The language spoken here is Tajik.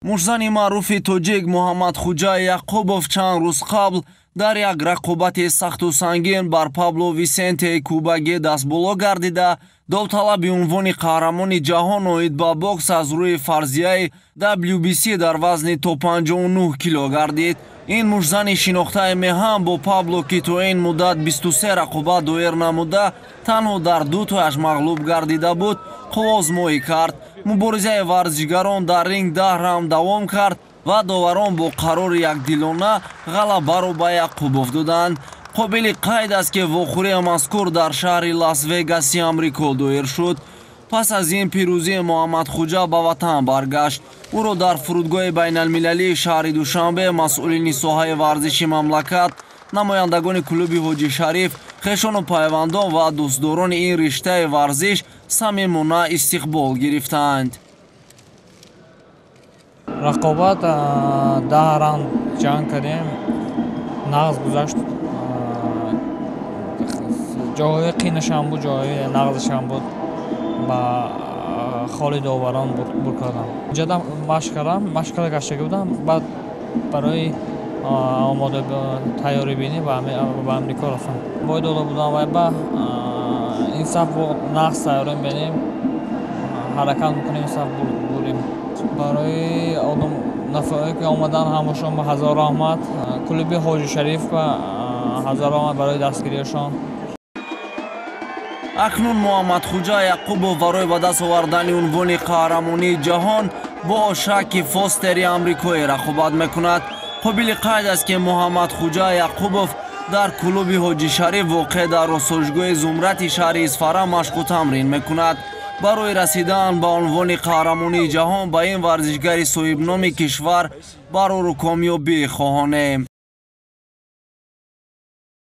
мушзани маъруфи тоҷик Муҳаммадхуҷа Яқубов чанд рӯз қабл дар як рақобати сахту сангин бар Пабло Висенте Кубаги дастболо гардида довталаби унвони қаҳрамони ҷаҳон оид ба бокс аз рӯи фарзияи WBC дар вазни то 59 кило гардид. ин мушзани шинохтаи меҳан бо Пабло ки то ин муддат 23 рақобат доир намуда танҳо дар дутояш мағлуб гардида буд, қувозмоӣ кард. муборизаи варзишгарон дар ринг 10 раунд давом кард ва доварон бо қарори якдилона ғалабаро ба Яқубов доданд. қобили қайд аст ки вохӯрии мазкур дар шаҳри Лас-Вегаси амрико доир шуд. пас аз ин пирӯзии Муҳаммадхуҷа ба ватан баргашт. ӯро дар фурудгоҳи байналмилалии шаҳри Душанбе масъулини соҳаи варзиши мамлакат, намояндагони клуби Ҳоҷи Шариф, хешону пайвандон ва дӯстдорони ин риштаи варзиш самимона истиқбол гирифтанд. рақобат 10 раунд ҷанг кардем, нағз гузашт. ҷойҳои қинашам буд, ҷойҳои нағзашам буд. ба холи доварон бур кардам. ҷада машқ кардам, машқара гаштаги будам. баъд барои омода тайёрибинӣ ба амрико рафтам. бой дода будам ва ба ин саф нағз тайёрӣ мебинем, ҳаракат мекунем, саф бурем. барои одам нафаое ки омадан ҳамашон ба ҳазор раҳмат. клуби Ҳоҷи Шариф ба ҳазор раҳмат барои дастгиришон. акнун Муҳаммадхуҷа Яқубов барои ба даст овардани унвони қаҳрамонии ҷаҳон бо Шаки Фостери амрикоӣ рақобат мекунад. қобили қайд аст ки Муҳаммадхуҷа Яқубов дар клуби Ҳоҷи Шариф воқеъ дар осоишгоҳи Зумрати шаҳри Исфара машқу тамрин мекунад. барои расидан ба унвони қаҳрамонии ҷаҳон ба ин варзишгари соҳибноми кишвар барору комёбӣ хоҳонем.